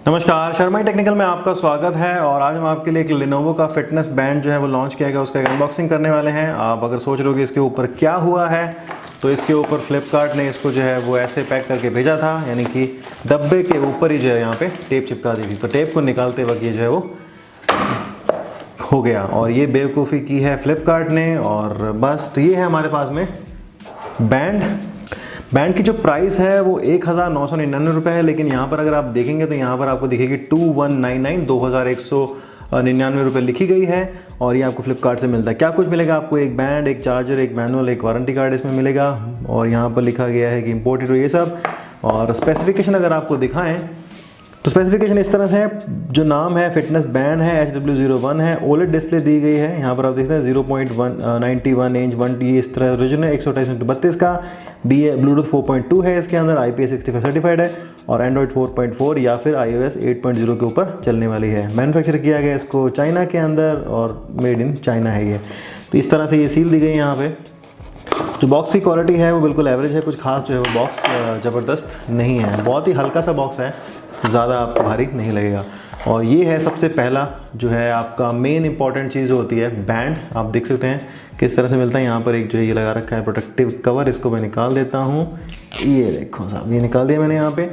नमस्कार, शर्मा टेक्निकल में आपका स्वागत है। और आज हम आपके लिए एक लेनोवो का फिटनेस बैंड जो है वो लॉन्च किया गया, उसका एक अनबॉक्सिंग करने वाले हैं। आप अगर सोच रहे हो कि इसके ऊपर क्या हुआ है, तो इसके ऊपर फ्लिपकार्ट ने इसको जो है वो ऐसे पैक करके भेजा था, यानी कि डब्बे के ऊपर ही जो है यहाँ पे टेप चिपका दी थी। तो टेप को निकालते वक्त ये जो है वो हो गया, और ये बेवकूफ़ी की है फ्लिपकार्ट ने। और बस तो ये है हमारे पास में बैंड की जो प्राइस है वो 1999 रुपये है, लेकिन यहाँ पर अगर आप देखेंगे तो यहाँ पर आपको दिखेगी 2199 रुपये लिखी गई है। और ये आपको फ्लिपकार्ट से मिलता है। क्या कुछ मिलेगा आपको? एक बैंड, एक चार्जर, एक मैनुअल, एक वारंटी कार्ड इसमें मिलेगा। और यहाँ पर लिखा गया है कि इम्पोर्टेड ये सब। और स्पेसिफिकेशन अगर आपको दिखाएं तो स्पेसिफिकेशन इस तरह से है। जो नाम है फिटनेस बैंड है, HW01 है। OLED डिस्प्ले दी गई है, यहाँ पर आप देखते हैं 0.91 इंच 1T इस तरह ओरिजिनल 128x32 का। ब्लूटूथ 4.2 है इसके अंदर, IP65 सर्टिफाइड है। और एंड्रॉइड 4.4 या फिर iOS 8.0 के ऊपर चलने वाली है। मैन्युफैक्चर किया गया इसको चाइना के अंदर और मेड इन चाइना है ये। तो इस तरह से ये सील दी गई है यहाँ पे। जो बॉक्स की क्वालिटी है वो बिल्कुल एवरेज है, कुछ खास जो है वो बॉक्स ज़बरदस्त नहीं है। बहुत ही हल्का सा बॉक्स है, ज़्यादा आपको भारी नहीं लगेगा। और ये है सबसे पहला जो है आपका मेन इंपॉर्टेंट चीज़ होती है बैंड। आप देख सकते हैं किस तरह से मिलता है। यहाँ पर एक जो है ये लगा रखा है प्रोटेक्टिव कवर, इसको मैं निकाल देता हूँ। ये देखो साहब, ये निकाल दिया मैंने यहाँ पे।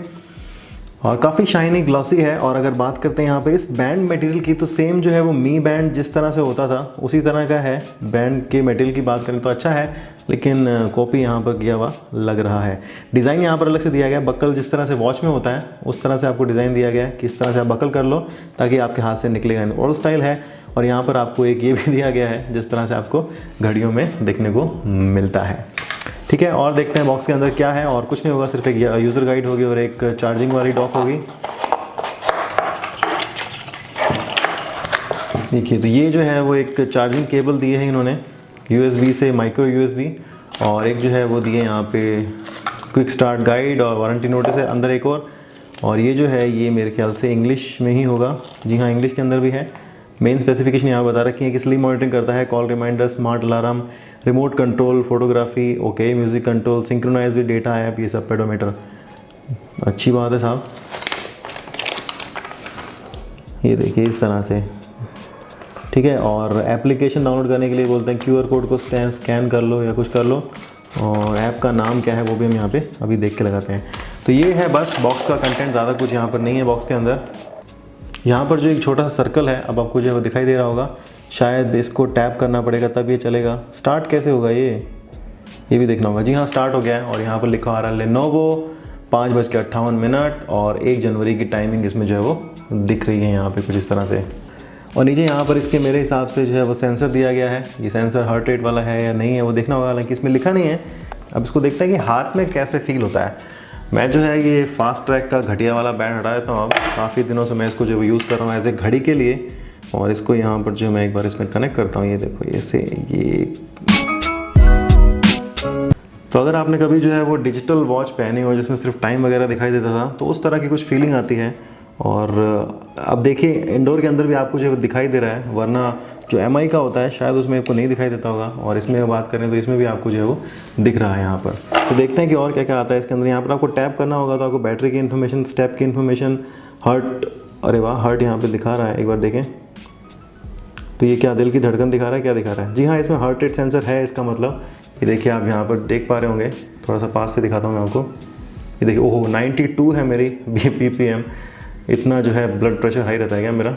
और काफ़ी शाइनी ग्लॉसी है। और अगर बात करते हैं यहाँ पे इस बैंड मटेरियल की, तो सेम जो है वो मी बैंड जिस तरह से होता था उसी तरह का है। बैंड के मटेरियल की बात करें तो अच्छा है, लेकिन कॉपी यहाँ पर किया हुआ लग रहा है। डिज़ाइन यहाँ पर अलग से दिया गया है। बकल जिस तरह से वॉच में होता है उस तरह से आपको डिज़ाइन दिया गया है कि इस तरह से आप बकल कर लो ताकि आपके हाथ से निकलेगा नहीं। ओल्ड स्टाइल है। और यहाँ पर आपको एक ये भी दिया गया है जिस तरह से आपको घड़ियों में देखने को मिलता है। ठीक है, और देखते हैं बॉक्स के अंदर क्या है। और कुछ नहीं होगा, सिर्फ एक यूज़र गाइड होगी और एक चार्जिंग वाली डॉक होगी। देखिए, तो ये जो है वो एक चार्जिंग केबल दी है इन्होंने, USB से माइक्रो USB। और एक जो है वो दिए यहाँ पे क्विक स्टार्ट गाइड और वारंटी नोटिस है अंदर एक और ये जो है ये मेरे ख्याल से इंग्लिश में ही होगा। जी हाँ, इंग्लिश के अंदर भी है। मेन स्पेसिफिकेशन यहाँ बता रखी है कि स्लीप मॉनिटरिंग करता है, call reminder, smart alarm, remote control, photography, okay, music control, synchronize with data app, ये सब पेडोमीटर। अच्छी बात है साहब। ये देखिए इस तरह से, ठीक है। और एप्लीकेशन डाउनलोड करने के लिए बोलते हैं QR कोड को स्कैन कर लो या कुछ कर लो। और ऐप का नाम क्या है वो भी हम यहाँ पे अभी देख के लगाते हैं। तो ये है बस बॉक्स का कंटेंट, ज़्यादा कुछ यहाँ पर नहीं है बॉक्स के अंदर। यहाँ पर जो एक छोटा सा सर्कल है, अब आपको जो है वो दिखाई दे रहा होगा, शायद इसको टैप करना पड़ेगा तब ये चलेगा। स्टार्ट कैसे होगा ये भी देखना होगा। जी हाँ, स्टार्ट हो गया है। और यहाँ पर लिखा आ रहा है लेनोवो 5:58 और 1 जनवरी की टाइमिंग इसमें जो है वो दिख रही है यहाँ पे कुछ इस तरह से। और नीचे यहाँ पर इसके मेरे हिसाब से जो है वो सेंसर दिया गया है। ये सेंसर हार्ट रेट वाला है या नहीं है वो देखना होगा, हालांकि इसमें लिखा नहीं है। अब इसको देखते हैं कि हाथ में कैसे फील होता है। मैं जो है ये फास्ट ट्रैक का घटिया वाला बैंड हटा देता हूँ। अब काफ़ी दिनों से मैं इसको जो यूज़ कर रहा हूँ एज ए घड़ी के लिए। और इसको यहाँ पर जो मैं एक बार इसमें कनेक्ट करता हूँ, ये देखो ऐसे ये। तो अगर आपने कभी जो है वो डिजिटल वॉच पहनी हो जिसमें सिर्फ टाइम वगैरह दिखाई देता था, तो उस तरह की कुछ फीलिंग आती है। और अब देखिए इंडोर के अंदर भी आपको जो है दिखाई दे रहा है, वरना जो MI का होता है शायद उसमें आपको नहीं दिखाई देता होगा। और इसमें बात करें तो इसमें भी आपको जो है वो दिख रहा है यहाँ पर। तो देखते हैं कि और क्या क्या आता है इसके अंदर। यहाँ पर आपको टैप करना होगा तो आपको बैटरी की इन्फॉर्मेशन, स्टेप की इन्फॉर्मेशन, हर्ट, अरे वाह हर्ट यहाँ पर दिखा रहा है, एक बार देखें। तो ये क्या दिल की धड़कन दिखा रहा है, क्या दिखा रहा है? जी हाँ, इसमें हार्ट रेट सेंसर है। इसका मतलब ये देखिए आप यहाँ पर देख पा रहे होंगे, थोड़ा सा पास से दिखाता हूँ मैं आपको। ये देखिए, ओहो 92 है मेरी BPM। इतना जो है ब्लड प्रेशर हाई रहता है क्या मेरा?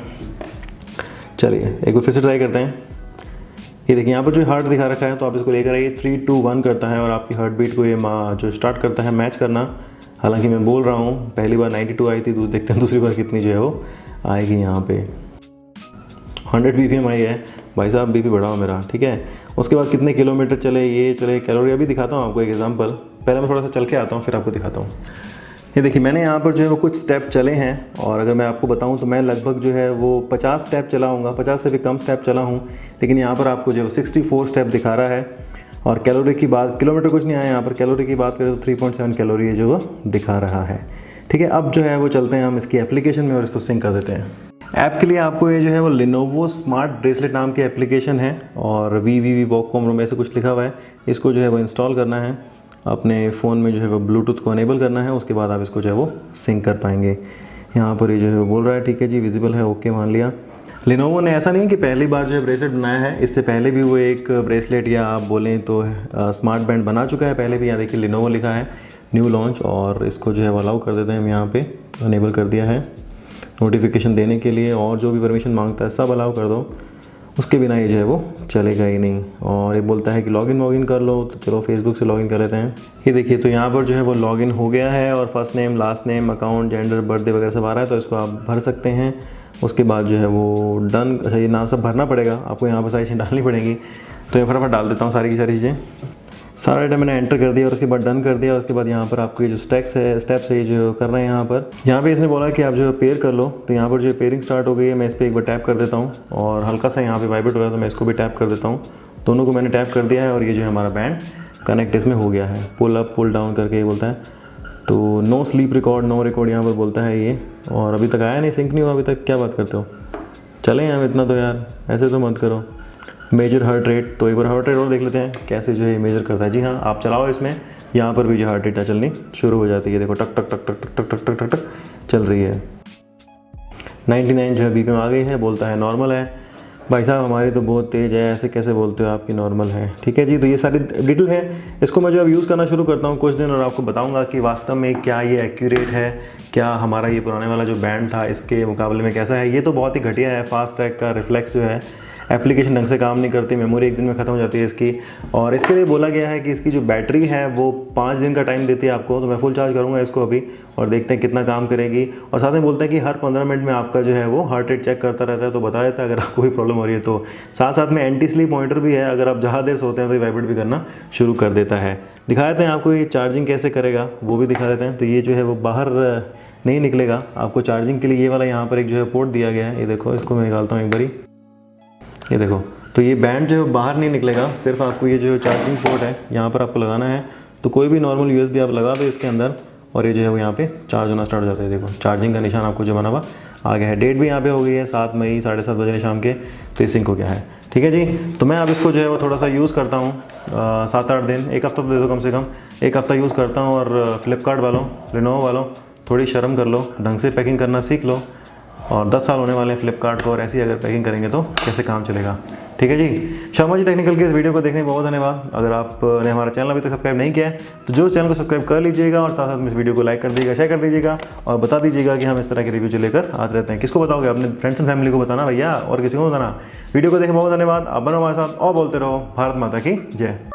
चलिए एक बार फिर से ट्राई करते हैं। ये देखिए यहाँ पर जो हार्ट दिखा रखा है, तो आप इसको लेकर आइए। 3, 2, 1 करता है और आपकी हार्ट बीट को ये जो स्टार्ट करता है मैच करना। हालांकि मैं बोल रहा हूँ पहली बार 92 आई थी, देखते हैं दूसरी बार कितनी जो है वो आएगी। यहाँ पे 100 BPM आई है। भाई साहब BP बढ़ाओ मेरा, ठीक है। उसके बाद कितने किलोमीटर चले, ये चले, कैलोरी अभी दिखाता हूँ आपको एक एग्जांपल। पहले मैं थोड़ा सा चल के आता हूँ फिर आपको दिखाता हूँ। ये देखिए मैंने यहाँ पर जो है वो कुछ स्टेप चले हैं। और अगर मैं आपको बताऊँ तो मैं लगभग जो है वो 50 स्टेप चला हूँगा, 50 से भी कम स्टेप चला हूँ। लेकिन यहाँ पर आपको जो है 64 स्टेप दिखा रहा है। और कैलोरी की बात, किलोमीटर कुछ नहीं आया यहाँ पर, कैलोरी की बात करें तो 3.7 कैलोरी है जो वो दिखा रहा है। ठीक है, अब जो है वो चलते हैं हम इसकी एप्लीकेशन में और इसको सिंक कर देते हैं। ऐप के लिए आपको ये जो है वो लेनोवो स्मार्ट ब्रेसलेट नाम की एप्लीकेशन है और वी वॉककॉम रूम ऐसे कुछ लिखा हुआ है। इसको जो है वो इंस्टॉल करना है अपने फ़ोन में, जो है वो ब्लूटूथ को अनेबल करना है। उसके बाद आप इसको जो है वो सिंक कर पाएंगे। यहाँ पर ये जो है वो बोल रहा है ठीक है जी विजिबल है, ओके मान लिया। लेनोवो ने ऐसा नहीं कि पहली बार जो है ब्रेसलेट बनाया है, इससे पहले भी वो एक ब्रेसलेट या आप बोलें तो स्मार्ट बैंड बना चुका है पहले भी। यहाँ देखिए लेनोवो लिखा है न्यू लॉन्च, और इसको जो है वो अलाउ कर देते हैं हम यहाँ पे, अनेबल कर दिया है नोटिफिकेशन देने के लिए, और जो भी परमिशन मांगता है सब अलाउ कर दो, उसके बिना ये जो है वो चलेगा ही नहीं। और ये बोलता है कि लॉगिन कर लो, तो चलो फेसबुक से लॉगिन कर लेते हैं। ये देखिए तो यहाँ पर जो है वो लॉगिन हो गया है, और first name, last name, account, gender, birthday वगैरह सब आ रहा है, तो इसको आप भर सकते हैं। उसके बाद जो है वो डन, अच्छा ये नाम सब भरना पड़ेगा आपको, यहाँ पर सारी चीज़ें डालनी पड़ेंगी, तो ये फटाफट डाल देता हूँ सारी की सारी चीज़ें। सारा डाटा मैंने एंटर कर दिया और उसके बाद डन कर दिया। उसके बाद यहाँ पर आपको ये जो स्टेप्स है ये जो कर रहे हैं यहाँ पे इसने बोला कि आप जो पेयर कर लो, तो यहाँ पर जो पेयरिंग स्टार्ट हो गई है। मैं इस पर एक बार टैप कर देता हूँ और हल्का सा यहाँ पे वाइब्रेट हो रहा है, तो मैं इसको भी टैप कर देता हूँ। दोनों को मैंने टैप कर दिया है और ये जो है हमारा बैंड कनेक्ट इसमें हो गया है। पुल अप पुल डाउन करके ये बोलता है, तो no sleep record, no record यहाँ पर बोलता है ये, और अभी तक आया नहीं, सिंक नहीं हुआ अभी तक। क्या बात करते हो, चलें हम इतना तो यार, ऐसे तो मत करो। मेजर हार्ट रेट, तो एक बार हार्ट रेट और देख लेते हैं कैसे जो है मेजर करता है। जी हाँ, आप चलाओ इसमें, यहाँ पर भी जो हार्ट रेट चलनी शुरू हो जाती है। देखो टक टक टक टक टक टक टक टक टक टक चल रही है। 99 जो है बीपीएम आ गई है, बोलता है नॉर्मल है। भाई साहब हमारी तो बहुत तेज़ है, ऐसे कैसे बोलते हो आपकी नॉर्मल है। ठीक है जी, तो ये सारी डिटेल है। इसको मैं जो अब यूज़ करना शुरू करता हूँ कुछ दिन, और आपको बताऊँगा कि वास्तव में क्या ये एक्यूरेट है, क्या हमारा ये पुराने वाला जो बैंड था इसके मुकाबले में कैसा है। ये तो बहुत ही घटिया है, फास्ट ट्रैक का रिफ्लेक्स जो है, एप्लीकेशन ढंग से काम नहीं करती, मेमोरी एक दिन में ख़त्म हो जाती है इसकी। और इसके लिए बोला गया है कि इसकी जो बैटरी है वो 5 दिन का टाइम देती है आपको, तो मैं फुल चार्ज करूँगा इसको अभी और देखते हैं कितना काम करेगी। और साथ में बोलते हैं कि हर 15 मिनट में आपका जो है वो हार्ट रेट चेक करता रहता है, तो बता देता है अगर आपको कोई प्रॉब्लम हो रही है तो। साथ साथ में एंटी स्लीप पॉइंटर भी है, अगर आप जहाँ देर सोते हैं तो वाइब्रेट भी करना शुरू कर देता है। दिखा देते हैं आपको ये चार्जिंग कैसे करेगा, वो भी दिखा देते हैं। तो ये जो है वो बाहर नहीं निकलेगा आपको चार्जिंग के लिए, ये वाला यहाँ पर एक जो है पोर्ट दिया गया है। ये देखो, इसको मैं निकालता हूँ एक बारी, ये देखो, तो ये बैंड जो है बाहर नहीं निकलेगा, सिर्फ आपको ये जो चार्जिंग पोर्ट है यहाँ पर आपको लगाना है। तो कोई भी नॉर्मल यूएसबी आप लगा दो इसके अंदर, और ये जो है वो यहाँ पे चार्ज होना स्टार्ट हो जाता है। देखो चार्जिंग का निशान आपको जो बना हुआ आ गया है। डेट भी यहाँ पे हो गई है 7 मई 7:30 बजे शाम के, तो ये सिंक हो गया है। ठीक है जी, तो मैं अब इसको जो है वो थोड़ा सा यूज़ करता हूँ 7-8 दिन, एक हफ्ता तो दे दो कम से कम, एक हफ्ता यूज़ करता हूँ। और फ्लिपकार्ट वालों, लेनोवो वालों, थोड़ी शर्म कर लो, ढंग से पैकिंग करना सीख लो। और 10 साल होने वाले हैं फ्लिपकार्ट को, और ऐसी अगर पैकिंग करेंगे तो कैसे काम चलेगा। ठीक है जी, शर्मा जी टेक्निकल के इस वीडियो को देखने में बहुत धन्यवाद। अगर आपने हमारा चैनल अभी तक सब्सक्राइब नहीं किया है तो जो चैनल को सब्सक्राइब कर लीजिएगा, और साथ साथ में इस वीडियो को लाइक कर दीजिएगा, शेयर कर दीजिएगा, और बता दीजिएगा कि हम इस तरह के रिव्यू जो लेकर आते रहते हैं। किसको बताओगे? अपने फ्रेंड्स एंड फैमिली को बताना भैया, और किसी को बताना। वीडियो को देखने में बहुत धन्यवाद। आप बनो हमारे साथ और बोलते रहो भारत माता की जय।